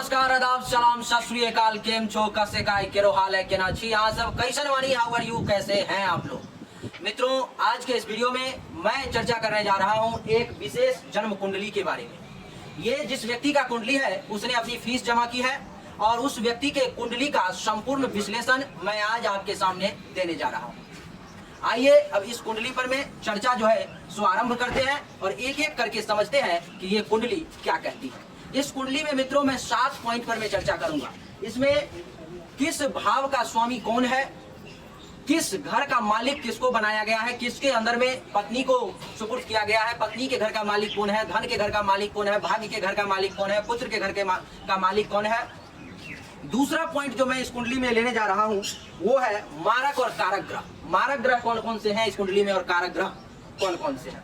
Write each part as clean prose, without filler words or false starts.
नमस्कार, आदाब, सलाम, सत श्री अकाल। केम छो, कैसे काय केरो हाल है, केना छी यहाँ सब, कैसन वानी, हाउ आर यू, कैसे हैं आप लोग। मित्रों, आज के इस वीडियो में मैं चर्चा करने जा रहा हूँ एक विशेष जन्म कुंडली के बारे में। ये जिस व्यक्ति का कुंडली है उसने अपनी फीस जमा की है और उस व्यक्ति के कुंडली का संपूर्ण विश्लेषण मैं आज आपके सामने देने जा रहा हूँ। आइए अब इस कुंडली पर में चर्चा जो है सो आरंभ करते हैं और एक एक करके समझते हैं कि ये कुंडली क्या कहती है। इस कुंडली में मित्रों मैं 7 पॉइंट पर मैं चर्चा करूंगा। इसमें किस भाव का स्वामी कौन है, किस घर का मालिक किसको बनाया गया है, किसके अंदर में पत्नी को सुपुर्द किया गया है, पत्नी के घर का मालिक कौन है, धन के घर का मालिक कौन है, भाग्य के घर का मालिक कौन है, पुत्र के घर का मालिक कौन है। दूसरा पॉइंट जो मैं इस कुंडली में लेने जा रहा हूं वो है मारक और कारक ग्रह। मारक ग्रह कौन कौन से हैं इस कुंडली में और कारक ग्रह कौन कौन से हैं।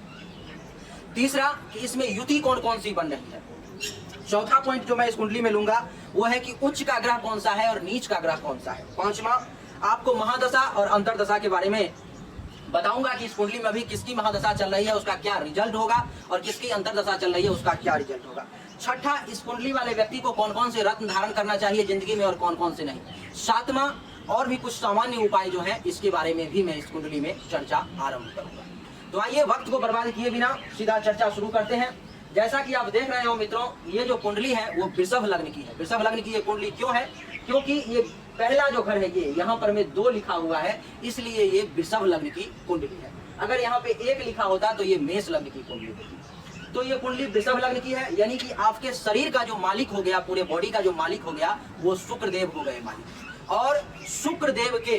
तीसरा कि इसमें युति कौन कौन सी बन रही है। चौथा पॉइंट जो मैं इस कुंडली में लूंगा वो है कि उच्च का ग्रह कौन सा है और नीच का ग्रह कौन सा है। पांचवा, आपको महादशा और अंतरदशा के बारे में बताऊंगा कि इस कुंडली में अभी किसकी महादशा चल रही है उसका क्या रिजल्ट होगा और किसकी अंतरदशा चल रही है उसका क्या रिजल्ट होगा। छठा, इस कुंडली वाले व्यक्ति को कौन कौन से रत्न धारण करना चाहिए जिंदगी में और कौन कौन से नहीं। सातवां, और भी कुछ सामान्य उपाय जो है इसके बारे में भी मैं इस कुंडली में चर्चा आरंभ करूंगा। तो आइए वक्त को बर्बाद किए बिना सीधा चर्चा शुरू करते हैं। जैसा कि आप देख रहे हो मित्रों, ये जो कुंडली है वो वृषभ लग्न की है। वृषभ लग्न की ये कुंडली क्यों है, क्योंकि ये पहला जो घर है ये यहाँ पर में 2 लिखा हुआ है, इसलिए ये वृषभ लग्न की कुंडली है। अगर यहाँ पे 1 लिखा होता तो ये मेष लग्न की कुंडली होती। तो ये कुंडली वृषभ लग्न की है, यानी कि आपके शरीर का जो मालिक हो गया, पूरे बॉडी का जो मालिक हो गया वो शुक्रदेव हो गए मालिक, और शुक्रदेव के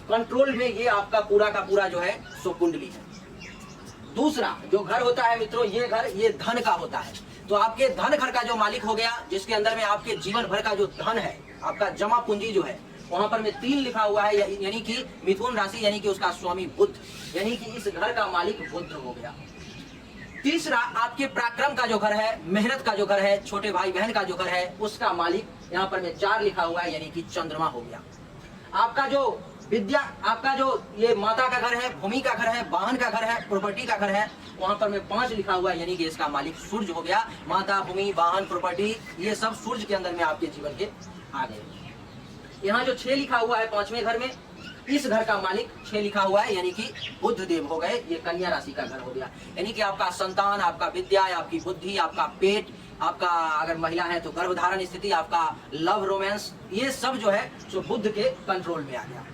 कंट्रोल में ये आपका पूरा का पूरा जो है सो कुंडली है। दूसरा जो घर होता है मित्रों, ये घर ये धन का होता है। तो आपके धन घर का जो मालिक हो गया, जिसके अंदर में आपके जीवन भर का जो धन है, आपका जमा पूंजी जो है, वहां पर में 3 लिखा हुआ है, यानी कि मिथुन राशि, यानी कि उसका स्वामी बुध, यानी कि इस घर का मालिक बुध हो गया। तीसरा, आपके पराक्रम का जो घर है, मेहनत का जो घर है, छोटे भाई बहन का जो घर है, उसका मालिक यहाँ पर में 4 लिखा हुआ है, यानी कि चंद्रमा हो गया। आपका जो विद्या, आपका जो ये माता का घर है, भूमि का घर है, वाहन का घर है, प्रॉपर्टी का घर है, वहां पर में 5 लिखा हुआ है, यानी कि इसका मालिक सूर्य हो गया। माता, भूमि, वाहन, प्रॉपर्टी ये सब सूर्य के अंदर में आपके जीवन के आ गए। यहाँ जो 6 लिखा हुआ है 5वें घर में, इस घर का मालिक 6 लिखा हुआ है, यानी कि बुध देव हो गए। ये कन्या राशि का घर हो गया, यानी कि आपका संतान, आपका विद्या, आपकी बुद्धि, आपका पेट, आपका अगर महिला है तो गर्भधारण स्थिति, आपका लव रोमांस, ये सब जो है जो बुध के कंट्रोल में आ गया।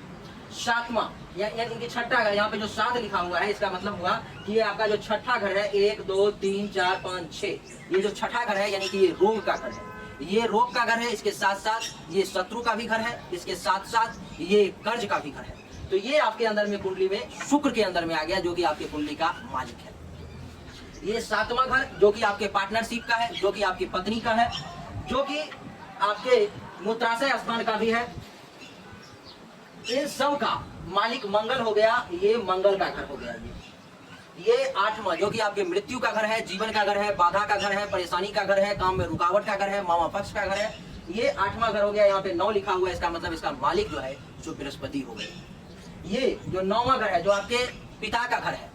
7वां यानी कि छठा घर, यहाँ पे जो 7 लिखा हुआ है इसका मतलब हुआ कि ये आपका जो छठा घर है, 1 2 3 4 5 6, ये जो छठा घर है यानी कि ये रोग का घर है। ये रोग का घर है, इसके साथ साथ ये शत्रु का भी घर है, इसके साथ साथ ये कर्ज का भी घर है। तो ये आपके अंदर में कुंडली में शुक्र के अंदर में आ गया, जो कि आपके कुंडली का मालिक है। ये 7वां घर जो कि आपके पार्टनरशिप का है, जो कि आपकी पत्नी का है, जो कि आपके मूत्राशय स्थान का भी है। इन सब का मालिक मंगल हो गया, ये मंगल का घर हो गया। ये 8वां जो कि आपके मृत्यु का घर है, जीवन का घर है, बाधा का घर है, परेशानी का घर है, काम में रुकावट का घर है, मामा पक्ष का घर है, ये 8वां घर हो गया। यहाँ पे 9 लिखा हुआ है, इसका मतलब इसका मालिक जो है जो बृहस्पति हो गए। ये जो 9वां घर है जो आपके पिता का घर है,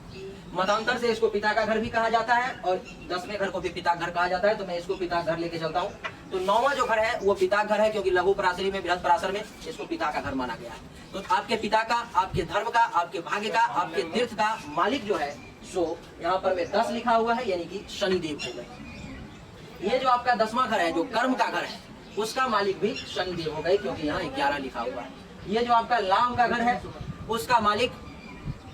मतांतर से इसको पिता का घर भी कहा जाता है और 10वें घर को भी पिता घर कहा जाता है, तो मैं इसको पिता घर लेके चलता हूँ। तो 9वां जो घर है वो पिता घर है, क्योंकि लघु पराशरी में, बृहद पराशर में इसको पिता का घर माना गया है। तो आपके पिता का, आपके धर्म का, आपके भाग्य का, आपके तीर्थ का मालिक जो है सो यहाँ पर में 10 लिखा हुआ है, यानी कि शनिदेव हो गए। ये जो आपका 10वां घर है जो कर्म का घर है, उसका मालिक भी शनिदेव हो गए, क्योंकि यहाँ 11 लिखा हुआ है। ये जो आपका लाभ का घर है उसका मालिक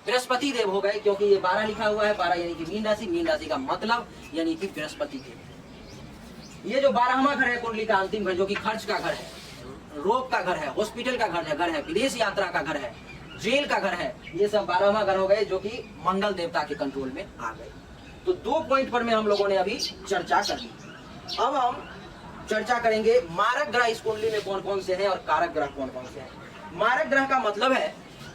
बृहस्पति देव हो गए, क्योंकि ये 12 लिखा हुआ है। 12 यानी कि मीन राशि, मीन राशि का मतलब यानी कि बृहस्पति देव। ये जो 12वां घर है कुंडली का अंतिम घर, जो कि खर्च का घर है, रोग का घर है, हॉस्पिटल का घर है, विदेश यात्रा का घर है, जेल का घर है, ये सब 12वां घर हो गए, जो कि मंगल देवता के कंट्रोल में आ गए। तो 2 पॉइंट पर में हम लोगों ने अभी चर्चा कर ली। अब हम चर्चा करेंगे मारक ग्रह इस कुंडली में कौन कौन से हैं और कारक ग्रह कौन कौन से हैं। मारक ग्रह का मतलब है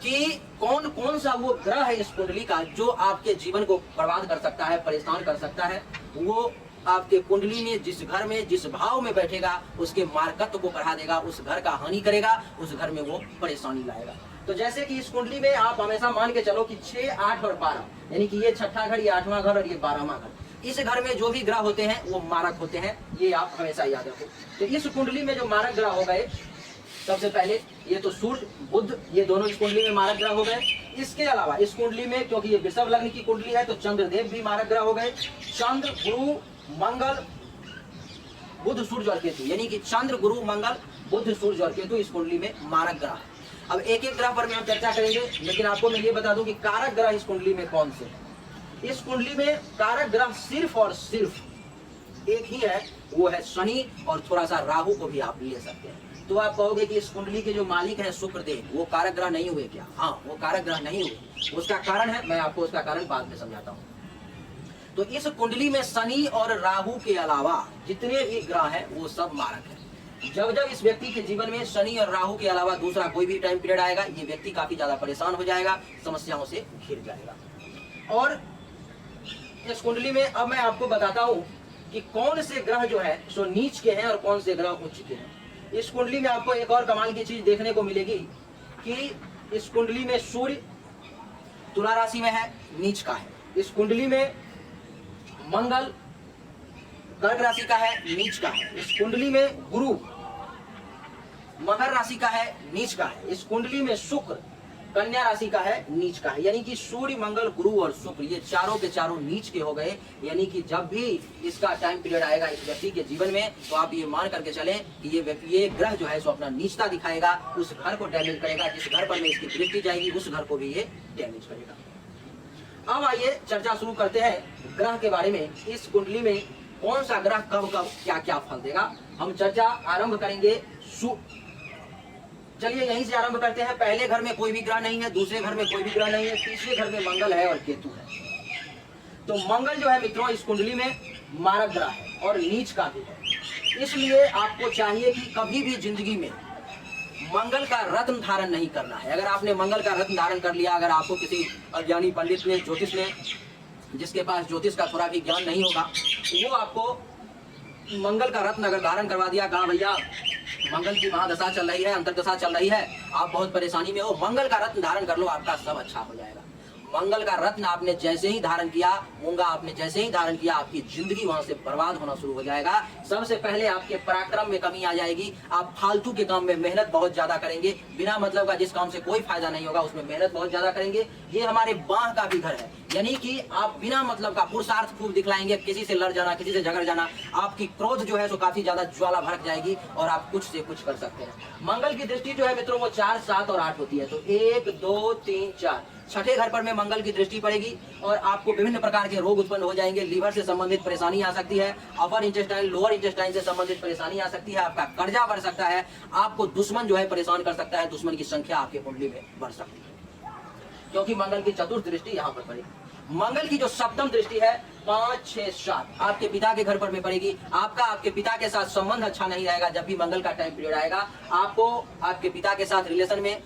कि कौन कौन सा वो ग्रह है इस कुंडली का जो आपके जीवन को बर्बाद कर सकता है, परेशान कर सकता है। वो आपके कुंडली में जिस घर में, जिस भाव में बैठेगा उसके मार्कत्व को बढ़ा देगा, उस घर का हानि करेगा, उस घर में वो परेशानी लाएगा। तो जैसे कि इस कुंडली में आप हमेशा मान के चलो कि 6, 8 और 12, यानी कि ये छठा घर, ये 8वां घर और ये 12वां घर, इस घर में जो भी ग्रह होते हैं वो मारक होते हैं, ये आप हमेशा याद रखो। तो इस कुंडली में जो मारक ग्रह हो गए, सबसे पहले ये तो सूर्य बुध, ये दोनों इस कुंडली में मारक ग्रह हो गए। इसके अलावा इस कुंडली में, क्योंकि ये वृषभ लग्न की कुंडली है, तो चंद्रदेव भी मारक ग्रह हो गए। चंद्र, गुरु, मंगल, बुध, सूर्य और केतु, यानी कि चंद्र, गुरु, मंगल, बुध, सूर्य और केतु इस कुंडली में मारक ग्रह है। अब एक एक ग्रह पर में हम चर्चा करेंगे, लेकिन आपको मैं ये बता दूं कि कारक ग्रह इस कुंडली में कौन से हैं। इस कुंडली में कारक ग्रह सिर्फ और सिर्फ एक ही है, वो है शनि, और थोड़ा सा राहु को भी आप ले सकते हैं। तो आप कहोगे कि इस कुंडली के जो मालिक हैं शुक्रदेव, वो कारक ग्रह नहीं हुए क्या? हाँ, वो कारक ग्रह नहीं हुए। उसका कारण है, मैं आपको उसका कारण बाद में समझाता हूँ। तो इस कुंडली में शनि और राहु के अलावा जितने भी ग्रह हैं वो सब मारक हैं। जब जब इस व्यक्ति के जीवन में शनि और राहु के अलावा दूसरा कोई भी टाइम पीरियड आएगा, ये व्यक्ति काफी ज्यादा परेशान हो जाएगा, समस्याओं से घिर जाएगा। और इस कुंडली में अब मैं आपको बताता हूँ कि कौन से ग्रह जो है सो नीच के हैं और कौन से ग्रह उच्च के हैं। इस कुंडली में आपको एक और कमाल की चीज देखने को मिलेगी कि इस कुंडली में सूर्य तुला राशि में है, नीच का है। इस कुंडली में मंगल कर्क राशि का है, नीच का है। इस कुंडली में गुरु मकर राशि का है, नीच का है। इस कुंडली में शुक्र कन्या राशि का है, नीच का है। यानी कि सूर्य, मंगल, गुरु और शुक्र ये चारों के चारों नीच के हो गए। यानी कि जब भी इसका टाइम पीरियड आएगा इस व्यक्ति के जीवन में, तो आप ये मान करके चलें कि ये ग्रह जो है सो अपना नीचता दिखाएगा, उस घर को डैमेज करेगा। जिस घर पर में इसकी दृष्टि जाएगी उस घर को भी ये डैमेज करेगा। अब आइए चर्चा शुरू करते हैं ग्रह के बारे में। इस कुंडली में कौन सा ग्रह कब कब क्या क्या फल देगा, हम चर्चा आरंभ करेंगे। चलिए यहीं से आरंभ करते हैं। पहले घर में कोई भी ग्रह नहीं है, दूसरे घर में कोई भी ग्रह नहीं है, तीसरे घर में मंगल है और केतु है। तो मंगल जो है मित्रों इस कुंडली में मारक ग्रह है और नीच का भी है। इसलिए आपको चाहिए कि कभी भी जिंदगी में मंगल का रत्न धारण नहीं करना है। अगर आपने मंगल का रत्न धारण कर लिया, अगर आपको किसी अज्ञानी पंडित ने, ज्योतिष ने, जिसके पास ज्योतिष का थोड़ा भी ज्ञान नहीं होगा, वो आपको मंगल का रत्न अगर धारण करवा दिया, कहा भैया मंगल की महादशा चल रही है, अंतरदशा चल रही है, आप बहुत परेशानी में हो, मंगल का रत्न धारण कर लो, आपका सब अच्छा हो जाएगा। मंगल का रत्न आपने जैसे ही धारण किया, मूंगा आपने जैसे ही धारण किया, आपकी जिंदगी वहां से बर्बाद होना शुरू हो जाएगा। सबसे पहले आपके पराक्रम में कमी आ जाएगी, आप फालतू के काम में मेहनत बहुत ज्यादा करेंगे, बिना मतलब का जिस काम से कोई फायदा नहीं होगा उसमें मेहनत बहुत ज्यादा करेंगे। ये हमारे बाह का भी घर है, यानी कि आप बिना मतलब का पुरुषार्थ खूब दिखलाएंगे, किसी से लड़ जाना, किसी से झगड़ जाना, आपकी क्रोध जो है सो काफी ज्यादा ज्वाला भड़क जाएगी और आप कुछ से कुछ कर सकते हैं। मंगल की दृष्टि जो है मित्रों वो 4, 7 और 8 होती है। तो 1, 2, 3, 4 छठे घर पर में मंगल की दृष्टि पड़ेगी और आपको विभिन्न प्रकार के रोग उत्पन्न हो जाएंगे। लीवर से संबंधित परेशानी आ सकती है, अपर इंटेस्टाइन, लोअर इंटेस्टाइन से संबंधित परेशानी आ सकती है, आपका कर्जा बढ़ सकता है, आपको दुश्मन जो है परेशान कर सकता है, दुश्मन की संख्या आपके कुंडली में बढ़ सकती है, क्योंकि मंगल की चतुर्थ दृष्टि यहाँ पर पड़ेगी। मंगल की जो सप्तम दृष्टि है 5, 6, 7 आपके पिता के घर पर में पड़ेगी। आपका आपके पिता के साथ संबंध अच्छा नहीं रहेगा। जब भी मंगल का टाइम पीरियड आएगा, आपको आपके पिता के साथ रिलेशन में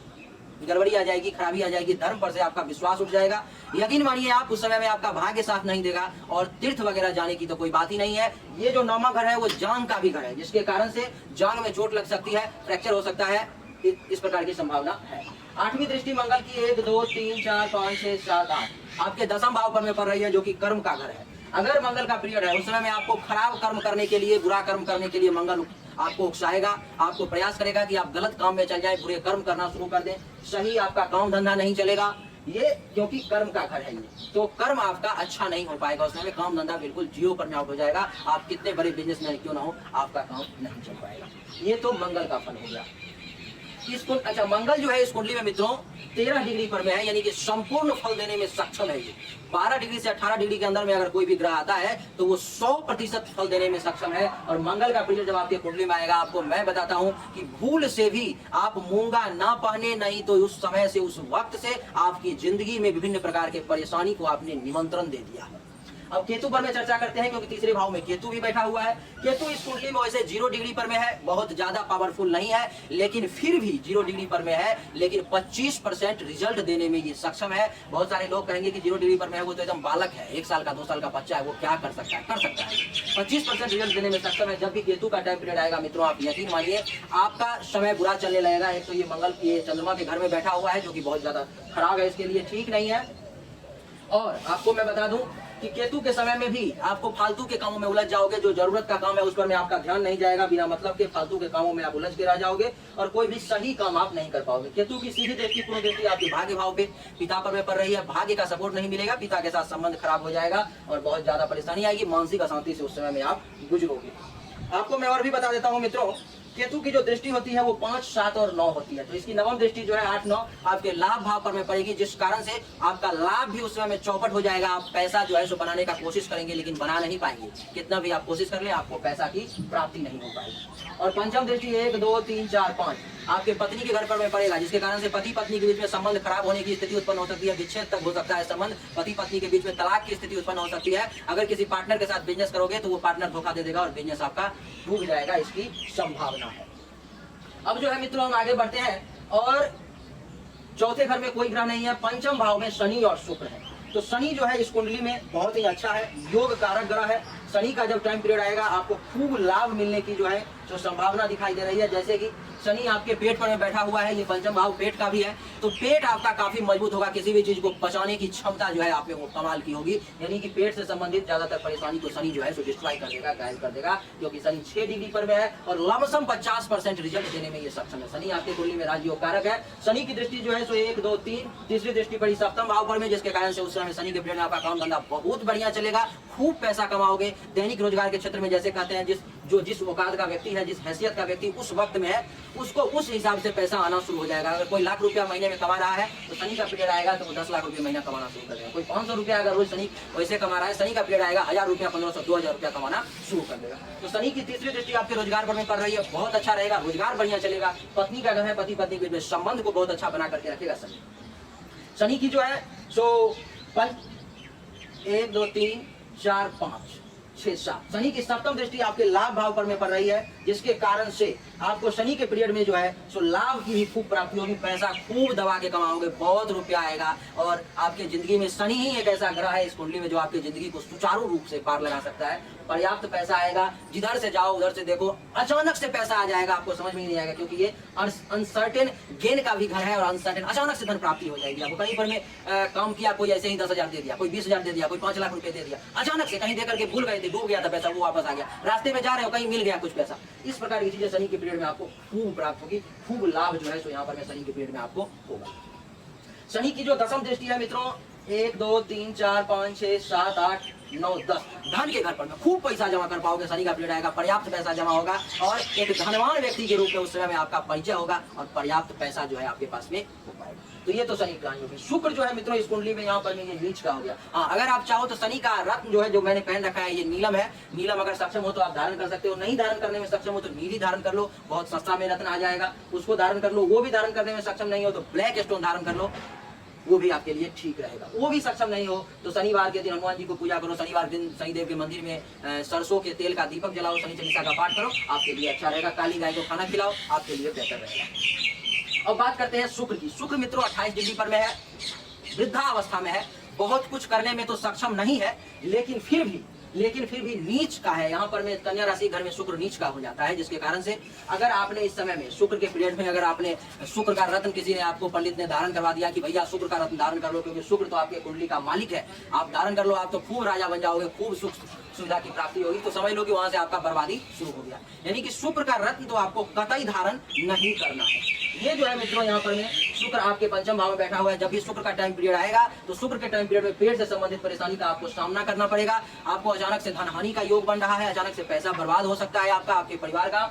गड़बड़ी आ जाएगी, खराबी आ जाएगी, धर्म पर से आपका विश्वास उठ जाएगा। यकीन मानिए आप उस समय में आपका भाग्य साथ नहीं देगा और तीर्थ वगैरह जाने की तो कोई बात ही नहीं है। ये जो 9वां घर है वो जांग का भी घर है, जिसके कारण से जांग में चोट लग सकती है, फ्रैक्चर हो सकता है, इस प्रकार की संभावना है। 8वीं दृष्टि मंगल की 1, 2, 3, 4, 5, 6, 7, 8 आपके 10वें भाव पर में पड़ रही है, जो कि कर्म का घर है। अगर मंगल का पीरियड है उस समय में आपको खराब कर्म करने के लिए, बुरा कर्म करने के लिए मंगल आपको उकसाएगा, आपको प्रयास करेगा कि आप गलत काम में चल जाए, बुरे कर्म करना शुरू कर दें, सही आपका काम धंधा नहीं चलेगा। ये क्योंकि कर्म का घर है, ये तो कर्म आपका अच्छा नहीं हो पाएगा। उसमें में काम धंधा बिल्कुल जीरो पर में आउट हो जाएगा। आप कितने बड़े बिजनेसमैन क्यों ना हो, आपका काम नहीं चल पाएगा। ये तो मंगल का फल हो गया। अच्छा, मंगल जो है इस कुंडली में मित्रों 13 डिग्री पर में है, यानी कि संपूर्ण फल देने में सक्षम है। ये 12 डिग्री से 18 डिग्री के अंदर में अगर कोई भी ग्रह आता है तो वो 100% फल देने में सक्षम है। और मंगल का पीरियड जब आपके कुंडली में आएगा, आपको मैं बताता हूं कि भूल से भी आप मूंगा ना पहने, नहीं तो उस समय से, उस वक्त से आपकी जिंदगी में विभिन्न प्रकार के परेशानी को आपने निमंत्रण दे दिया है। अब केतु पर में चर्चा करते हैं, क्योंकि तीसरे भाव में केतु भी बैठा हुआ है। केतु इस कुंडली में वैसे 0 डिग्री पर में है, बहुत ज्यादा पावरफुल नहीं है, लेकिन फिर भी 0 डिग्री पर में है, लेकिन 25% रिजल्ट देने में ये सक्षम है। बहुत सारे लोग कहेंगे कि 0 डिग्री पर में है वो तो एकदम बालक है, 1 साल का 2 साल का बच्चा है, वो क्या कर सकता है? कर सकता है। 25% रिजल्ट देने में सक्षम है। जब भी केतु का टाइम पीरियड आएगा मित्रों, आप यकीन मानिए आपका समय बुरा चलने लगेगा। एक तो ये मंगल ये चंद्रमा के घर में बैठा हुआ है, जो कि बहुत ज्यादा खराब है, इसके लिए ठीक नहीं है। और आपको मैं बता दूं कि केतु के समय में भी आपको फालतू के कामों में उलझ जाओगे। जो जरूरत का काम है उस पर में आपका ध्यान नहीं जाएगा, बिना मतलब के फालतू के कामों में आप उलझ के रह जाओगे और कोई भी सही काम आप नहीं कर पाओगे। केतु की सीधी दृष्टि, पूर्ण दृष्टि आपके भाग्य भाव पे पिता पर में पड़ रही है। भाग्य का सपोर्ट नहीं मिलेगा, पिता के साथ संबंध खराब हो जाएगा और बहुत ज्यादा परेशानी आएगी, मानसिक अशांति से उस समय में आप गुजरोगे। आपको मैं और भी बता देता हूँ मित्रों, केतु की जो दृष्टि होती है वो 5, 7 और 9 होती है। तो इसकी नवम दृष्टि जो है 8, 9 आपके लाभ भाव पर में पड़ेगी, जिस कारण से आपका लाभ भी उस समय में चौपट हो जाएगा। आप पैसा जो है सो बनाने का कोशिश करेंगे लेकिन बना नहीं पाएंगे। कितना भी आप कोशिश कर ले आपको पैसा की प्राप्ति नहीं हो पाएगी। और पंचम दृष्टि 1, 2, 3, 4, 5 आपके पत्नी के घर पर में पड़ेगा, जिसके कारण से पति पत्नी के बीच में संबंध खराब होने की स्थिति उत्पन्न हो सकती है। विच्छेद तक हो सकता है संबंध, पति पत्नी के बीच में तलाक की स्थिति उत्पन्न हो सकती है। अगर किसी पार्टनर के साथ बिजनेस करोगे तो वो पार्टनर धोखा दे देगा और बिजनेस आपका डूब जाएगा, इसकी संभावना है। अब जो है मित्रों हम आगे बढ़ते हैं और चौथे घर में कोई ग्रह नहीं है, पंचम भाव में शनि और शुक्र है। तो शनि जो है इस कुंडली में बहुत ही अच्छा है, योग कारक ग्रह है। शनि का जब टाइम पीरियड आएगा आपको खूब लाभ मिलने की जो है जो संभावना दिखाई दे रही है। जैसे कि शनि आपके पेट पर में बैठा हुआ है, ये पंचम भाव पेट का भी है, तो पेट आपका काफी मजबूत होगा। किसी भी चीज को पचाने की क्षमता जो है आप में वो कमाल की होगी। यानी कि पेट से संबंधित ज्यादातर परेशानी को शनि जो है सो डिस्ट्रॉय कर देगा, गायब कर देगा, क्योंकि शनि 6 डिग्री पर में है और लमसम 50% रिजल्ट देने में ये सक्षम है। शनि आपके कुंडली में राजयोग कारक है। शनि की दृष्टि जो है सो 1, 2, 3 तीसरी दृष्टि पड़ी सप्तम भाव पर में, जिसके कारण से उस समय शनि के पीरियड में आपका काम धंधा बहुत बढ़िया चलेगा, खूब पैसा कमाओगे। दैनिक रोजगार के क्षेत्र में जैसे कहते हैं जिस औकात का व्यक्ति है, जिस हैसियत का व्यक्ति उस वक्त में है, उसको उस हिसाब से पैसा आना शुरू हो जाएगा। अगर कोई लाख रुपया महीने में कमा रहा है तो शनि का पीरियड आएगा तो वो 10 लाख रुपया महीना कमाना शुरू कर देगा। कोई 500 रुपया अगर रोज शनि वैसे कमा रहा है, शनि का पीरियड आएगा 1000 रुपया, 1500, 2000 रुपया कमाना शुरू कर देगा। तो शनि की तीसरी दृष्टि आपके रोजगार पर में पड़ रही है, बहुत अच्छा रहेगा, रोजगार बढ़िया चलेगा। पत्नी का घर है, पति पत्नी के बीच में संबंध को बहुत अच्छा बना करके रखेगा शनि की जो है सो 1, 2, 3, 4, 5, 6, 7 शनि की सप्तम दृष्टि आपके लाभ भाव पर में पड़ रही है, जिसके कारण से आपको शनि के पीरियड में जो है सो लाभ की भी खूब प्राप्ति होगी। पैसा खूब दबा के कमाओगे, बहुत रुपया आएगा और आपके जिंदगी में शनि ही एक ऐसा ग्रह है इस कुंडली में जो आपकी जिंदगी को सुचारू रूप से पार लगा सकता है। पर्याप्त पैसा आएगा, जिधर से जाओ उधर से देखो अचानक से पैसा आ जाएगा, आपको समझ में ही नहीं आएगा, क्योंकि ये अनसर्टेन गेन का भी घर है और अनसर्टेन अचानक से धन प्राप्ति हो जाएगी। आपको कहीं पर में काम किया, कोई ऐसे ही 10,000 दे दिया, कोई 20,000 दे दिया, कोई 5 लाख रुपए दे दिया, अचानक से कहीं देकर के भूल गए थे, डूब गया था पैसा, वो वापस आ गया, रास्ते में जा रहे हो कहीं मिल गया कुछ पैसा। इस प्रकार की चीजें शनि के पीरियड में आपको खूब प्राप्त होगी, खूब लाभ जो है सो यहाँ पर शनि के पीरियड में आपको होगा। शनि की जो दसम दृष्टि है मित्रों 1, 2, 3, 4, 5, 6, 7, 8, 9, 10 धन के घर पर में खूब पैसा जमा कर पाओगे। शनि का पीरियड आएगा, पर्याप्त पैसा जमा होगा और एक धनवान व्यक्ति के रूप में उस समय में आपका परिचय होगा और पर्याप्त पैसा जो है आपके पास में हो पाएगा। तो ये तो शनि का होगी। शुक्र जो है मित्रों इस कुंडली में यहाँ पर में ये नीच का हो गया। हाँ, अगर आप चाहो तो शनि का रत्न जो है जो मैंने पहन रखा है ये नीलम है। नीलम अगर सक्षम हो तो आप धारण कर सकते हो, नहीं धारण करने में सक्षम हो तो नीली धारण कर लो, बहुत सस्ता में रत्न आ जाएगा, उसको धारण कर लो। वो भी धारण करने में सक्षम नहीं हो तो ब्लैक स्टोन धारण कर लो, वो भी आपके लिए ठीक रहेगा। वो भी सक्षम नहीं हो तो शनिवार के दिन हनुमान जी को पूजा करो, शनिवार के दिन शनिदेव के मंदिर में सरसों के तेल का दीपक जलाओ, शनि चालीसा का पाठ करो, आपके लिए अच्छा रहेगा। काली गाय को खाना खिलाओ, आपके लिए बेहतर रहेगा। अब बात करते हैं शुक्र की। शुक्र मित्रों 28 डिग्री पर में है, वृद्धावस्था में है, बहुत कुछ करने में तो सक्षम नहीं है, लेकिन फिर भी नीच का है। यहाँ पर में कन्या राशि घर में शुक्र नीच का हो जाता है, जिसके कारण से अगर आपने इस समय में शुक्र के पीरियड में अगर आपने शुक्र का रत्न किसी ने आपको पंडित ने धारण करवा दिया कि भैया शुक्र का रत्न धारण कर लो, क्योंकि शुक्र तो आपके कुंडली का मालिक है, आप धारण कर लो, आप तो खूब राजा बन जाओगे, खूब सुख सुविधा की प्राप्ति होगी, तो समझ लो कि वहां से आपका बर्बादी शुरू हो गया। यानी कि शुक्र का रत्न तो आपको कतई धारण नहीं करना है। ये जो है मित्रों यहाँ पर में शुक्र आपके पंचम भाव में बैठा हुआ है। जब भी शुक्र का टाइम पीरियड आएगा तो शुक्र के टाइम पीरियड में पेट से संबंधित परेशानी का आपको सामना करना पड़ेगा। आपको अचानक से धन हानि का योग बन रहा है, अचानक से पैसा बर्बाद हो सकता है आपका, आपके परिवार का।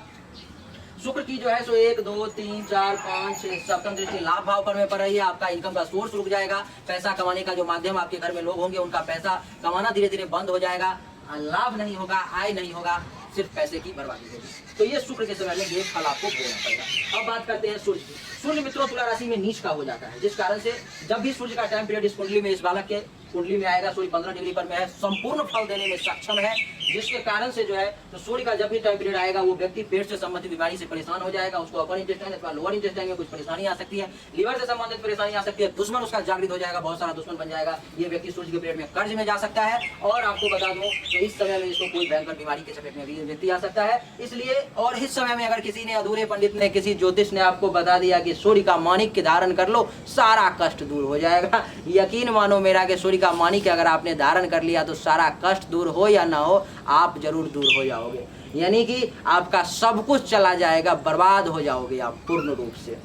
शुक्र की जो है सो 1, 2, 3, 4, 5, 6 सप्तम दृष्टि लाभ भाव पर में पड़ रही है। आपका इनकम का सोर्स रुक जाएगा, पैसा कमाने का जो माध्यम आपके घर में लोग होंगे उनका पैसा कमाना धीरे धीरे बंद हो जाएगा, लाभ नहीं होगा, आय नहीं होगा, सिर्फ पैसे की बर्बादी होगी। तो ये शुक्र के समय में ये फल आपको भोगना पड़ेगा। अब बात करते हैं सूर्य की। सूर्य मित्रों तुला राशि में नीच का हो जाता है, जिस कारण से जब भी सूर्य का टाइम पीरियड इस कुंडली में इस बालक के कुंडली में आएगा, सूर्य 15 डिग्री पर में है, संपूर्ण फल देने में सक्षम है, जिसके कारण से जो है तो सूर्य का जब भी टाइम पीरियड आएगा वो व्यक्ति पेट से संबंधित बीमारी से परेशान हो जाएगा, उसको अपर इंटेस्टाइन अथवा लोअर इंटेस्टाइन में कुछ परेशानी आ सकती है, लीवर से संबंधित परेशानी आ सकती है, दुश्मन उसका जागृत हो जाएगा, बहुत सारा दुश्मन बन जाएगा। ये व्यक्ति सूर्य के पीरियड में कर्ज में जा सकता है और आपको बता दूं तो इस समय में इसको कोई भयंकर बीमारी के चपेट में भी व्यक्ति आ सकता है। इसलिए और इस समय में अगर किसी ने अधूरे पंडित ने किसी ज्योतिष ने आपको बता दिया कि सूर्य का माणिक्य धारण कर लो, सारा कष्ट दूर हो जाएगा। यकीन मानो मेरा कि सूर्य का मानी कि अगर आपने धारण कर लिया तो सारा कष्ट दूर हो या ना हो, आप जरूर दूर हो जाओगे। यानी कि आपका सब कुछ चला जाएगा, बर्बाद हो जाओगे आप पूर्ण रूप से।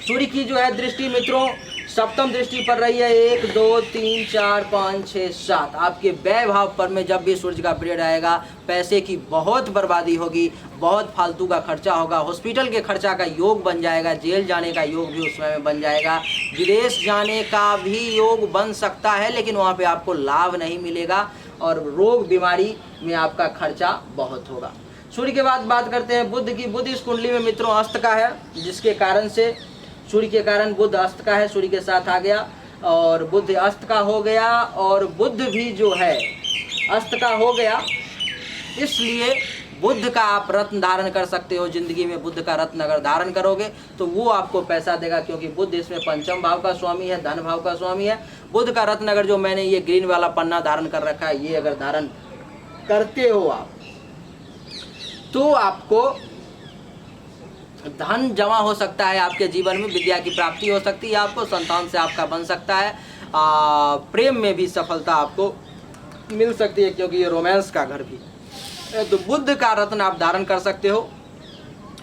सूर्य की जो है दृष्टि मित्रों सप्तम दृष्टि पर रही है 1 2 3 4 5 6 7। आपके व्यय भाव पर में जब भी सूर्य का पीरियड आएगा पैसे की बहुत बर्बादी होगी, बहुत फालतू का खर्चा होगा, हॉस्पिटल के खर्चा का योग बन जाएगा, जेल जाने का योग भी उस समय में बन जाएगा, विदेश जाने का भी योग बन सकता है, लेकिन वहाँ पे आपको लाभ नहीं मिलेगा और रोग बीमारी में आपका खर्चा बहुत होगा। सूर्य के बाद बात करते हैं बुध की। बुध इस कुंडली में मित्रों अस्त का है, जिसके कारण से सूर्य के कारण बुध अस्त का है, सूर्य के साथ आ गया और बुध अस्त का हो गया और बुध भी जो है अस्त का हो गया। इसलिए बुध का आप रत्न धारण कर सकते हो। जिंदगी में बुध का रत्न अगर धारण करोगे तो वो आपको पैसा देगा, क्योंकि बुध इसमें पंचम भाव का स्वामी है, धन भाव का स्वामी है। बुध का रत्न अगर जो मैंने ये ग्रीन वाला पन्ना धारण कर रखा है, ये अगर धारण करते हो आप तो आपको धन जमा हो सकता है, आपके जीवन में विद्या की प्राप्ति हो सकती है, आपको संतान से आपका बन सकता है, प्रेम में भी सफलता आपको मिल सकती है, क्योंकि ये रोमांस का घर भी है। तो बुध का रत्न आप धारण कर सकते हो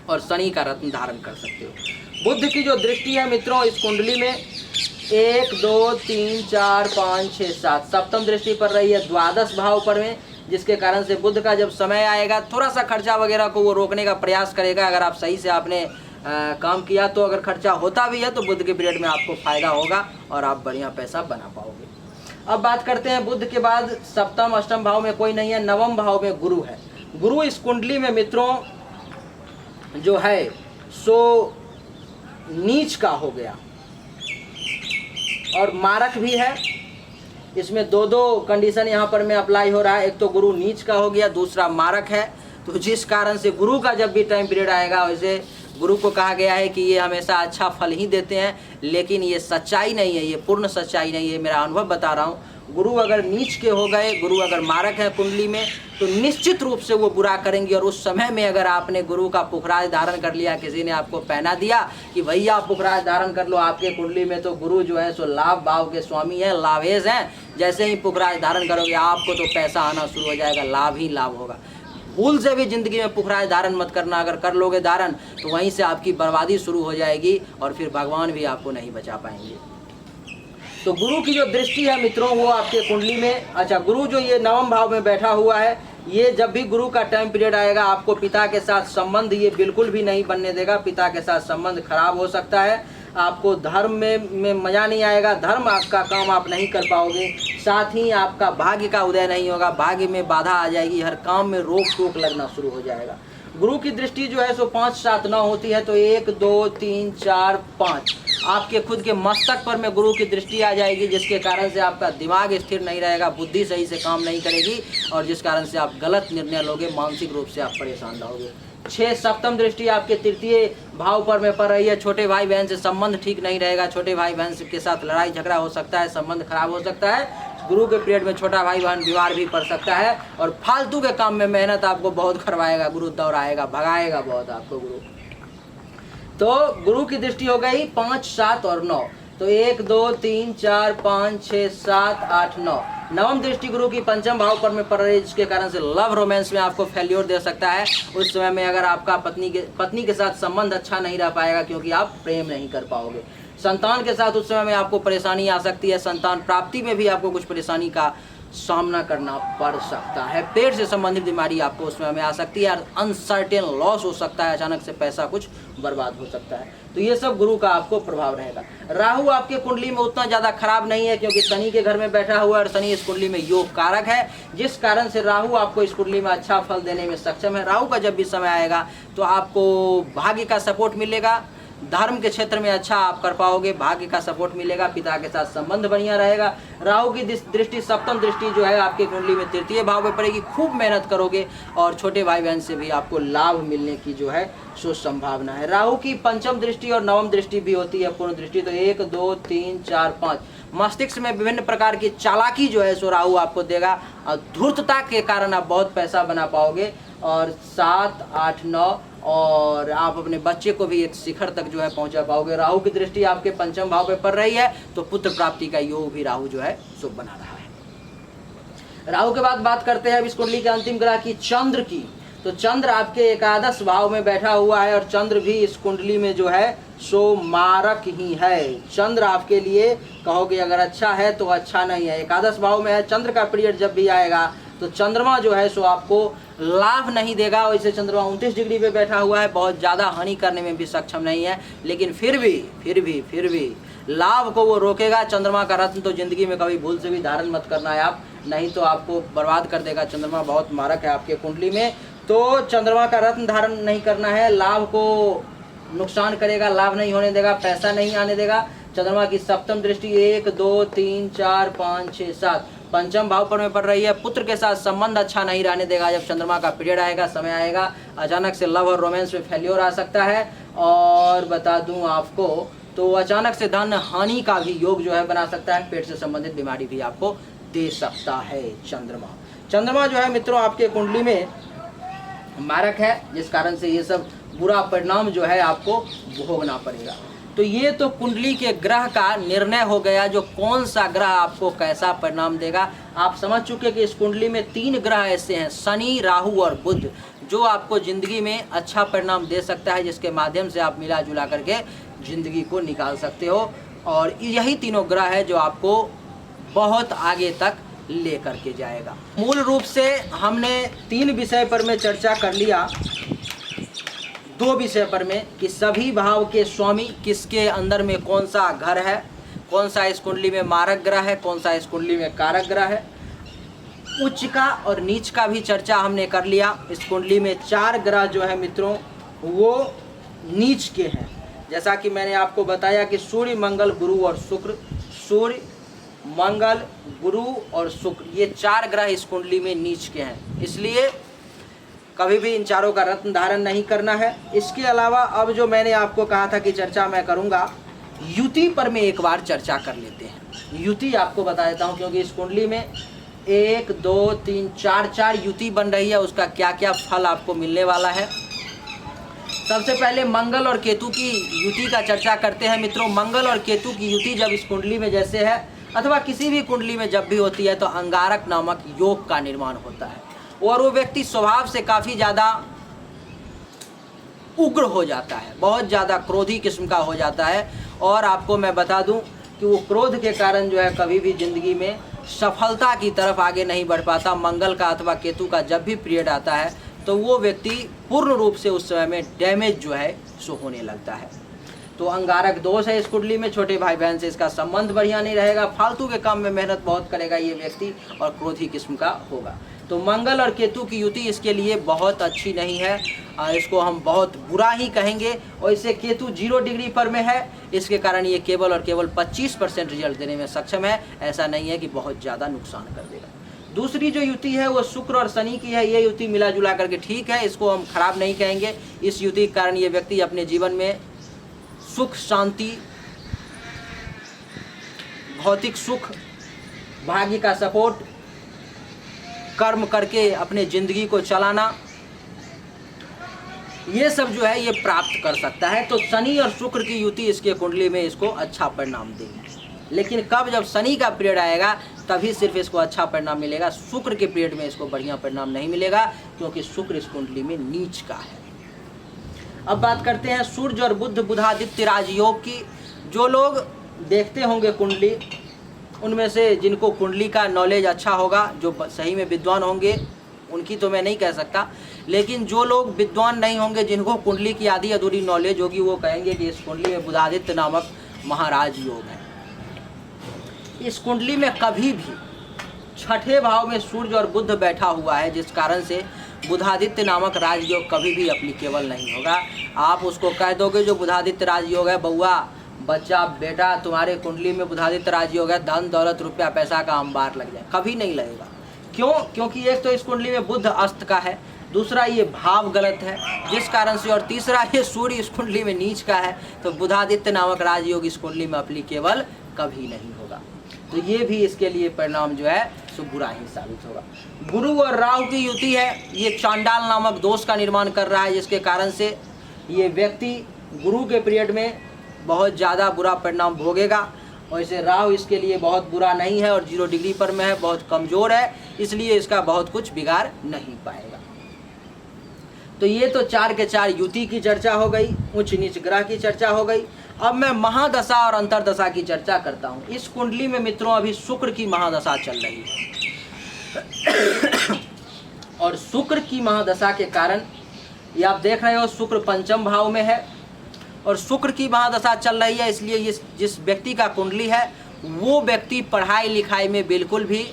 और शनि का रत्न धारण कर सकते हो। बुध की जो दृष्टि है मित्रों इस कुंडली में 1 2 3 4 5 6 7 सप्तम दृष्टि पर रही है द्वादश भाव पर में, जिसके कारण से बुध का जब समय आएगा थोड़ा सा खर्चा वगैरह को वो रोकने का प्रयास करेगा। अगर आप सही से आपने काम किया तो अगर खर्चा होता भी है तो बुध के पीरियड में आपको फायदा होगा और आप बढ़िया पैसा बना पाओगे। अब बात करते हैं बुध के बाद सप्तम अष्टम भाव में कोई नहीं है, नवम भाव में गुरु है। गुरु इस कुंडली में मित्रों जो है सो नीच का हो गया और मारक भी है। इसमें दो कंडीशन यहाँ पर में अप्लाई हो रहा है, एक तो गुरु नीच का हो गया, दूसरा मारक है। तो जिस कारण से गुरु का जब भी टाइम पीरियड आएगा, वैसे गुरु को कहा गया है कि ये हमेशा अच्छा फल ही देते हैं, लेकिन ये सच्चाई नहीं है, ये पूर्ण सच्चाई नहीं है, मेरा अनुभव बता रहा हूँ। गुरु अगर नीच के हो गए, गुरु अगर मारक है कुंडली में, तो निश्चित रूप से वो बुरा करेंगे। और उस समय में अगर आपने गुरु का पुखराज धारण कर लिया, किसी ने आपको पहना दिया कि भैया पुखराज धारण कर लो, आपके कुंडली में तो गुरु जो है सो लाभ भाव के स्वामी है, लाभेज हैं। जैसे ही पुखराज धारण करोगे आपको तो पैसा आना शुरू हो जाएगा, लाभ ही लाभ होगा। भूल से भी जिंदगी में पुखराज धारण मत करना, अगर कर लोगे धारण तो वहीं से आपकी बर्बादी शुरू हो जाएगी और फिर भगवान भी आपको नहीं बचा पाएंगे। तो गुरु की जो दृष्टि है मित्रों वो आपके कुंडली में, अच्छा गुरु जो ये नवम भाव में बैठा हुआ है, ये जब भी गुरु का टाइम पीरियड आएगा आपको पिता के साथ संबंध ये बिल्कुल भी नहीं बनने देगा। पिता के साथ संबंध खराब हो सकता है, आपको धर्म में मज़ा नहीं आएगा, धर्म आपका काम आप नहीं कर पाओगे, साथ ही आपका भाग्य का उदय नहीं होगा, भाग्य में बाधा आ जाएगी, हर काम में रोक टोक लगना शुरू हो जाएगा। गुरु की दृष्टि जो है सो 5 7 9 होती है, तो 1 2 3 4 5 आपके खुद के मस्तक पर में गुरु की दृष्टि आ जाएगी, जिसके कारण से आपका दिमाग स्थिर नहीं रहेगा, बुद्धि सही से काम नहीं करेगी और जिस कारण से आप गलत निर्णय लोगे, मानसिक रूप से आप परेशान रहोगे। 6 सप्तम दृष्टि आपके तृतीय भाव पर में पड़ रही है। छोटे भाई बहन से संबंध ठीक नहीं रहेगा, छोटे भाई बहन के साथ लड़ाई झगड़ा हो सकता है, संबंध खराब हो सकता है। गुरु के पीरियड में छोटा भाई बहन बीमार भी पड़ सकता है और फालतू के काम में मेहनत आपको बहुत करवाएगा, गुरु दौड़ाएगा, भगाएगा बहुत आपको गुरु। तो गुरु की दृष्टि हो गई 5 7 और 9, तो 1 2 3 4 5 6 7 8 9। नवम दृष्टि गुरु की पंचम भाव पर में पड़ रही है, जिसके कारण से लव रोमांस में आपको फेल्योर दे सकता है। उस समय में अगर आपका पत्नी के साथ संबंध अच्छा नहीं रह पाएगा, क्योंकि आप प्रेम नहीं कर पाओगे। संतान के साथ उस समय में आपको परेशानी आ सकती है, संतान प्राप्ति में भी आपको कुछ परेशानी का सामना करना पड़ सकता है। पेट से संबंधित बीमारी आपको उस समय में आ सकती है, अनसर्टेन लॉस हो सकता है, अचानक से पैसा कुछ बर्बाद हो सकता है। तो ये सब गुरु का आपको प्रभाव रहेगा। राहु आपके कुंडली में उतना ज़्यादा खराब नहीं है, क्योंकि शनि के घर में बैठा हुआ है और शनि इस कुंडली में योग कारक है, जिस कारण से राहु आपको इस कुंडली में अच्छा फल देने में सक्षम है। राहु का जब भी समय आएगा तो आपको भाग्य का सपोर्ट मिलेगा, धर्म के क्षेत्र में अच्छा आप कर पाओगे, भाग्य का सपोर्ट मिलेगा, पिता के साथ संबंध बढ़िया रहेगा। राहु की दृष्टि सप्तम दृष्टि जो है आपके कुंडली में तृतीय भाव में पड़ेगी, खूब मेहनत करोगे और छोटे भाई बहन से भी आपको लाभ मिलने की जो है सो संभावना है। राहु की पंचम दृष्टि और नवम दृष्टि भी होती है पूर्ण दृष्टि, तो 1 2 3 4 5 मस्तिष्क में विभिन्न प्रकार की चालाकी जो है सो राहु आपको देगा और धूर्तता के कारण आप बहुत पैसा बना पाओगे। और 7 8 9 और आप अपने बच्चे को भी एक शिखर तक जो है पहुंचा पाओगे। राहु की दृष्टि आपके पंचम भाव पे पड़ रही है तो पुत्र प्राप्ति का योग भी राहु जो है शुभ बना रहा है। राहु के बाद बात करते हैं अब इस कुंडली के अंतिम ग्रह की, चंद्र की। तो चंद्र आपके एकादश भाव में बैठा हुआ है और चंद्र भी इस कुंडली में जो है सो मारक ही है। चंद्र आपके लिए कहोगे अगर अच्छा है तो अच्छा नहीं है, एकादश भाव में है। चंद्र का पीरियड जब भी आएगा तो चंद्रमा जो है सो आपको लाभ नहीं देगा। वैसे चंद्रमा 29 डिग्री पे बैठा हुआ है, बहुत ज़्यादा हानि करने में भी सक्षम नहीं है, लेकिन फिर भी लाभ को वो रोकेगा। चंद्रमा का रत्न तो जिंदगी में कभी भूल से भी धारण मत करना है आप, नहीं तो आपको बर्बाद कर देगा। चंद्रमा बहुत मारक है आपके कुंडली में, तो चंद्रमा का रत्न धारण नहीं करना है। लाभ को नुकसान करेगा, लाभ नहीं होने देगा, पैसा नहीं आने देगा। चंद्रमा की सप्तम दृष्टि 1 2 3 4 5 6 7 पंचम भाव पर में पड़ रही है। पुत्र के साथ संबंध अच्छा नहीं रहने देगा। जब चंद्रमा का पीरियड आएगा, समय आएगा, अचानक से लव और रोमांस में फेल्योर आ सकता है। और बता दूं आपको तो अचानक से धन हानि का भी योग जो है बना सकता है। पेट से संबंधित बीमारी भी आपको दे सकता है चंद्रमा जो है मित्रों आपके कुंडली में मारक है, जिस कारण से ये सब बुरा परिणाम जो है आपको भोगना पड़ेगा। तो ये तो कुंडली के ग्रह का निर्णय हो गया, जो कौन सा ग्रह आपको कैसा परिणाम देगा। आप समझ चुके कि इस कुंडली में 3 ग्रह ऐसे हैं, शनि, राहु और बुध, जो आपको जिंदगी में अच्छा परिणाम दे सकता है, जिसके माध्यम से आप मिला जुला करके जिंदगी को निकाल सकते हो। और यही तीनों ग्रह है जो आपको बहुत आगे तक ले करके जाएगा। मूल रूप से हमने 3 विषय पर में चर्चा कर लिया, 2 विषय पर में कि सभी भाव के स्वामी किसके अंदर में कौन सा घर है, कौन सा इस कुंडली में मारक ग्रह है, कौन सा इस कुंडली में कारक ग्रह है। उच्च का और नीच का भी चर्चा हमने कर लिया। इस कुंडली में 4 ग्रह जो है मित्रों वो नीच के हैं, जैसा कि मैंने आपको बताया कि सूर्य, मंगल, गुरु और शुक्र। सूर्य, मंगल, गुरु और शुक्र, ये 4 ग्रह इस कुंडली में नीच के हैं, इसलिए कभी भी इन चारों का रत्न धारण नहीं करना है। इसके अलावा अब जो मैंने आपको कहा था कि चर्चा मैं करूंगा, युति पर में एक बार चर्चा कर लेते हैं। युति आपको बता देता हूं, क्योंकि इस कुंडली में 1 2 3 4 युति बन रही है, उसका क्या क्या फल आपको मिलने वाला है। सबसे पहले मंगल और केतु की युति का चर्चा करते हैं मित्रों। मंगल और केतु की युति जब इस कुंडली में जैसे है, अथवा किसी भी कुंडली में जब भी होती है, तो अंगारक नामक योग का निर्माण होता है और वो व्यक्ति स्वभाव से काफ़ी ज़्यादा उग्र हो जाता है, बहुत ज़्यादा क्रोधी किस्म का हो जाता है। और आपको मैं बता दूं कि वो क्रोध के कारण जो है कभी भी ज़िंदगी में सफलता की तरफ आगे नहीं बढ़ पाता। मंगल का अथवा केतु का जब भी पीरियड आता है तो वो व्यक्ति पूर्ण रूप से उस समय में डैमेज जो है सो होने लगता है। तो अंगारक दोष है इस कुंडली में, छोटे भाई बहन से इसका संबंध बढ़िया नहीं रहेगा, फालतू के काम में मेहनत बहुत करेगा ये व्यक्ति और क्रोधी किस्म का होगा। तो मंगल और केतु की युति इसके लिए बहुत अच्छी नहीं है, इसको हम बहुत बुरा ही कहेंगे। और इससे केतु 0 डिग्री पर में है, इसके कारण ये केवल और केवल 25% रिजल्ट देने में सक्षम है, ऐसा नहीं है कि बहुत ज़्यादा नुकसान कर देगा। दूसरी जो युति है वो शुक्र और शनि की है। ये युति मिला जुला करके ठीक है, इसको हम खराब नहीं कहेंगे। इस युति के कारण ये व्यक्ति अपने जीवन में सुख, शांति, भौतिक सुख, भाग्य का सपोर्ट, कर्म करके अपने जिंदगी को चलाना, ये सब जो है ये प्राप्त कर सकता है। तो शनि और शुक्र की युति इसके कुंडली में इसको अच्छा परिणाम देगी, लेकिन कब, जब शनि का पीरियड आएगा तभी सिर्फ इसको अच्छा परिणाम मिलेगा। शुक्र के पीरियड में इसको बढ़िया परिणाम नहीं मिलेगा, क्योंकि शुक्र इस कुंडली में नीच का है। अब बात करते हैं सूर्य और बुध, बुधादित्य राजयोग की। जो लोग देखते होंगे कुंडली, उनमें से जिनको कुंडली का नॉलेज अच्छा होगा, जो सही में विद्वान होंगे, उनकी तो मैं नहीं कह सकता, लेकिन जो लोग विद्वान नहीं होंगे, जिनको कुंडली की आधी अधूरी नॉलेज होगी, वो कहेंगे कि इस कुंडली में बुधादित्य नामक महाराज योग है। इस कुंडली में कभी भी 6ठे भाव में सूर्य और बुध बैठा हुआ है, जिस कारण से बुधादित्य नामक राजयोग कभी भी एप्लीकेबल नहीं होगा। आप उसको कह दोगे जो बुधादित्य राजयोग है, बउआ, बच्चा, बेटा, तुम्हारे कुंडली में बुधादित्य राजयोग है, धन दौलत रुपया पैसा का अंबार लग जाए, कभी नहीं लगेगा। क्यों? क्योंकि एक तो इस कुंडली में बुध अस्त का है, दूसरा ये भाव गलत है, जिस कारण से, और तीसरा ये सूर्य इस कुंडली में नीच का है। तो बुधादित्य नामक राजयोग इस कुंडली में एप्लीकेबल कभी नहीं होगा। तो ये भी इसके लिए परिणाम जो है सो बुरा ही साबित होगा। गुरु और राहु की युति है, ये चांडाल नामक दोष का निर्माण कर रहा है, जिसके कारण से ये व्यक्ति गुरु के पीरियड में बहुत ज़्यादा बुरा परिणाम भोगेगा। वैसे राहु इसके लिए बहुत बुरा नहीं है और 0 डिग्री पर में है, बहुत कमज़ोर है, इसलिए इसका बहुत कुछ बिगाड़ नहीं पाएगा। तो ये तो 4 के 4 युति की चर्चा हो गई, उच्च नीच ग्रह की चर्चा हो गई। अब मैं महादशा और अंतरदशा की चर्चा करता हूँ। इस कुंडली में मित्रों अभी शुक्र की महादशा चल रही है और शुक्र की महादशा के कारण ये आप देख रहे हो शुक्र पंचम भाव में है और शुक्र की महादशा चल रही है, इसलिए ये जिस व्यक्ति का कुंडली है वो व्यक्ति पढ़ाई लिखाई में बिल्कुल भी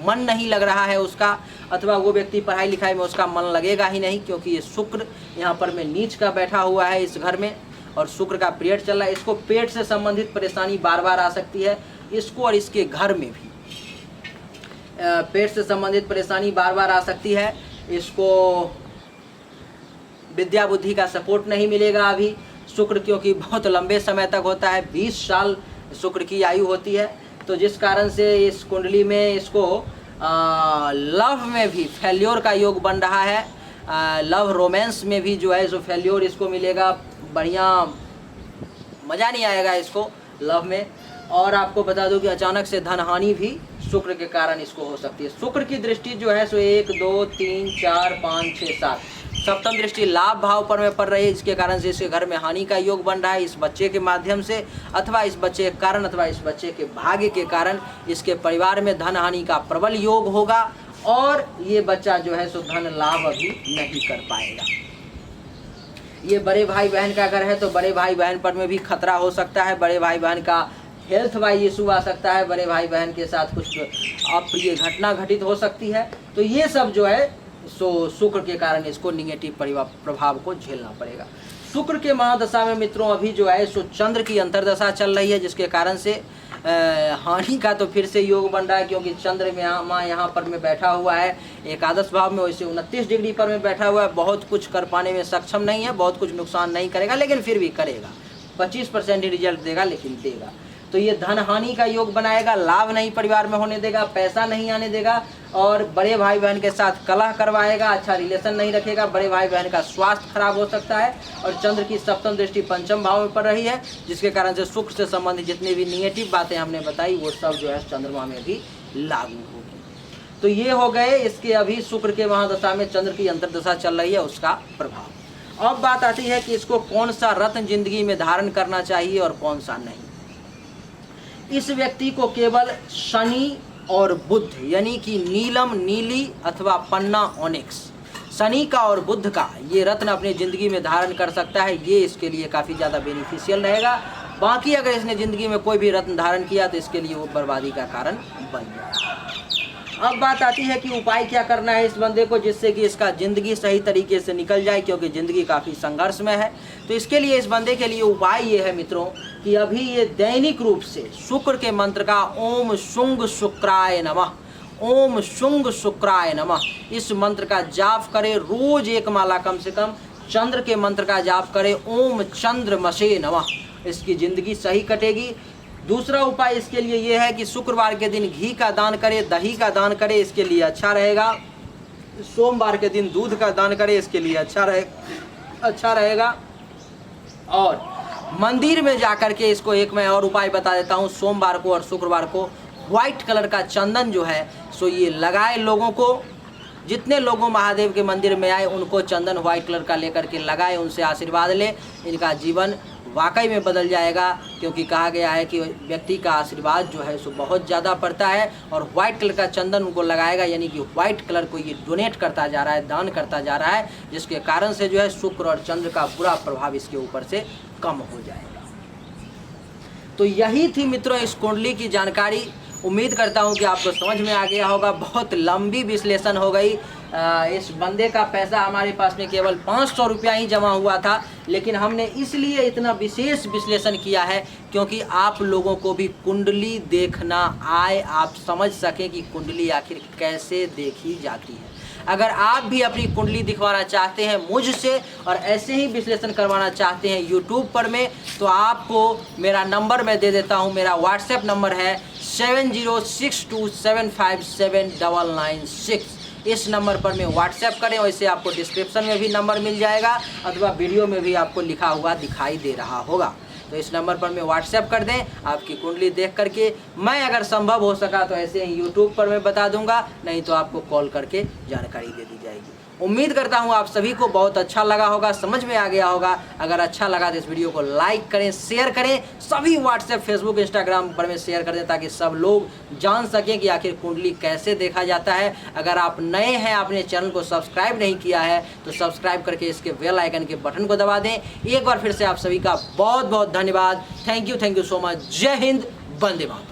मन नहीं लग रहा है उसका, अथवा वो व्यक्ति पढ़ाई लिखाई में उसका मन लगेगा ही नहीं, क्योंकि ये शुक्र यहाँ पर में नीच का बैठा हुआ है इस घर में और शुक्र का पीरियड चल रहा है। इसको पेट से संबंधित परेशानी बार बार आ सकती है, इसको और इसके घर में भी पेट से संबंधित परेशानी बार बार आ सकती है। इसको विद्या बुद्धि का सपोर्ट नहीं मिलेगा अभी शुक्र, क्योंकि बहुत लंबे समय तक होता है, 20 साल शुक्र की आयु होती है। तो जिस कारण से इस कुंडली में इसको लव में भी फेल्योर का योग बन रहा है, लव रोमांस में भी जो है सो फेल्योर इसको मिलेगा, बढ़िया मज़ा नहीं आएगा इसको लव में। और आपको बता दूं कि अचानक से धन हानि भी शुक्र के कारण इसको हो सकती है। शुक्र की दृष्टि जो है सो 1 2 3 4 5 6 7 सप्तम दृष्टि लाभ भाव पर में पड़ रही है, जिसके कारण से इसके घर में हानि का योग बन रहा है इस बच्चे के माध्यम से, अथवा इस बच्चे के कारण, अथवा इस बच्चे के भाग्य के कारण इसके परिवार में धन हानि का प्रबल योग होगा और ये बच्चा जो है सो धन लाभ अभी नहीं कर पाएगा। ये बड़े भाई बहन का घर है तो बड़े भाई बहन पर में भी खतरा हो सकता है, बड़े भाई बहन का हेल्थ वाइज इशू आ सकता है, बड़े भाई बहन के साथ कुछ अप्रिय घटना घटित हो सकती है। तो ये सब जो है सो शुक्र के कारण इसको निगेटिव प्रभाव को झेलना पड़ेगा। शुक्र के महादशा में मित्रों अभी जो है सो चंद्र की अंतरदशा चल रही है, जिसके कारण से हानि का तो फिर से योग बन रहा है, क्योंकि चंद्र में यहाँ पर में बैठा हुआ है एकादश भाव में, वैसे 29 डिग्री पर में बैठा हुआ है, बहुत कुछ कर पाने में सक्षम नहीं है, बहुत कुछ नुकसान नहीं करेगा, लेकिन फिर भी करेगा, 25% ही रिजल्ट देगा, लेकिन देगा। तो ये धन हानि का योग बनाएगा, लाभ नहीं परिवार में होने देगा, पैसा नहीं आने देगा और बड़े भाई बहन के साथ कलह करवाएगा, अच्छा रिलेशन नहीं रखेगा, बड़े भाई बहन का स्वास्थ्य खराब हो सकता है। और चंद्र की सप्तम दृष्टि पंचम भाव में पड़ रही है, जिसके कारण से शुक्र से संबंधित जितनी भी निगेटिव बातें हमने बताई वो सब जो है चंद्रमा में भी लागू होगी। तो ये हो गए इसके अभी शुक्र के महादशा में चंद्र की अंतरदशा चल रही है उसका प्रभाव। अब बात आती है कि इसको कौन सा रत्न जिंदगी में धारण करना चाहिए और कौन सा नहीं। इस व्यक्ति को केवल शनि और बुध यानी कि नीलम, नीली अथवा पन्ना, ओनिक्स, शनि का और बुध का ये रत्न अपनी ज़िंदगी में धारण कर सकता है, ये इसके लिए काफ़ी ज़्यादा बेनिफिशियल रहेगा। बाकी अगर इसने ज़िंदगी में कोई भी रत्न धारण किया तो इसके लिए वो बर्बादी का कारण बन जाएगा। अब बात आती है कि उपाय क्या करना है इस बंदे को, जिससे कि इसका ज़िंदगी सही तरीके से निकल जाए, क्योंकि ज़िंदगी काफ़ी संघर्ष में है। तो इसके लिए इस बंदे के लिए उपाय ये है मित्रों कि अभी ये दैनिक रूप से शुक्र के मंत्र का ओम शुंग शुक्राय नमः, ओम शुंग शुक्राय नमः, इस मंत्र का जाप करे, रोज एक माला कम से कम। चंद्र के मंत्र का जाप करे, ओम चंद्रमसे नमः, इसकी ज़िंदगी सही कटेगी। दूसरा उपाय इसके लिए ये है कि शुक्रवार के दिन घी का दान करे, दही का दान करे, इसके लिए अच्छा रहेगा। सोमवार के दिन दूध का दान करे, इसके लिए अच्छा रहेगा। और मंदिर में जाकर के इसको एक मैं और उपाय बता देता हूँ, सोमवार को और शुक्रवार को व्हाइट कलर का चंदन जो है सो ये लगाए लोगों को, जितने लोगों महादेव के मंदिर में आए उनको चंदन व्हाइट कलर का लेकर के लगाए, उनसे आशीर्वाद ले, इनका जीवन वाकई में बदल जाएगा। क्योंकि कहा गया है कि व्यक्ति का आशीर्वाद जो है सो बहुत ज़्यादा पड़ता है, और व्हाइट कलर का चंदन उनको लगाएगा, यानी कि व्हाइट कलर को ये डोनेट करता जा रहा है, दान करता जा रहा है, जिसके कारण से जो है शुक्र और चंद्र का बुरा प्रभाव इसके ऊपर से कम हो जाएगा। तो यही थी मित्रों इस कुंडली की जानकारी। उम्मीद करता हूँ कि आपको समझ में आ गया होगा। बहुत लंबी विश्लेषण हो गई। इस बंदे का पैसा हमारे पास में केवल 500 रुपया ही जमा हुआ था, लेकिन हमने इसलिए इतना विशेष विश्लेषण किया है क्योंकि आप लोगों को भी कुंडली देखना आए, आप समझ सकें कि कुंडली आखिर कैसे देखी जाती है। अगर आप भी अपनी कुंडली दिखवाना चाहते हैं मुझसे और ऐसे ही विश्लेषण करवाना चाहते हैं यूट्यूब पर में, तो आपको मेरा नंबर मैं दे देता हूं। मेरा व्हाट्सएप नंबर है 7062757996। इस नंबर पर में व्हाट्सएप करें, वैसे आपको डिस्क्रिप्शन में भी नंबर मिल जाएगा अथवा वीडियो में भी आपको लिखा हुआ दिखाई दे रहा होगा। तो इस नंबर पर में व्हाट्सएप कर दें। आपकी कुंडली देख करके मैं अगर संभव हो सका तो ऐसे ही यूट्यूब पर मैं बता दूंगा, नहीं तो आपको कॉल करके जानकारी दे दी जाएगी। उम्मीद करता हूं आप सभी को बहुत अच्छा लगा होगा, समझ में आ गया होगा। अगर अच्छा लगा तो इस वीडियो को लाइक करें, शेयर करें, सभी व्हाट्सएप, फेसबुक, इंस्टाग्राम पर में शेयर कर दें ताकि सब लोग जान सकें कि आखिर कुंडली कैसे देखा जाता है। अगर आप नए हैं, आपने चैनल को सब्सक्राइब नहीं किया है तो सब्सक्राइब करके इसके बेल आइकन के बटन को दबा दें। एक बार फिर से आप सभी का बहुत बहुत धन्यवाद। Thank you so much. जय हिंद, वंदे मातरम।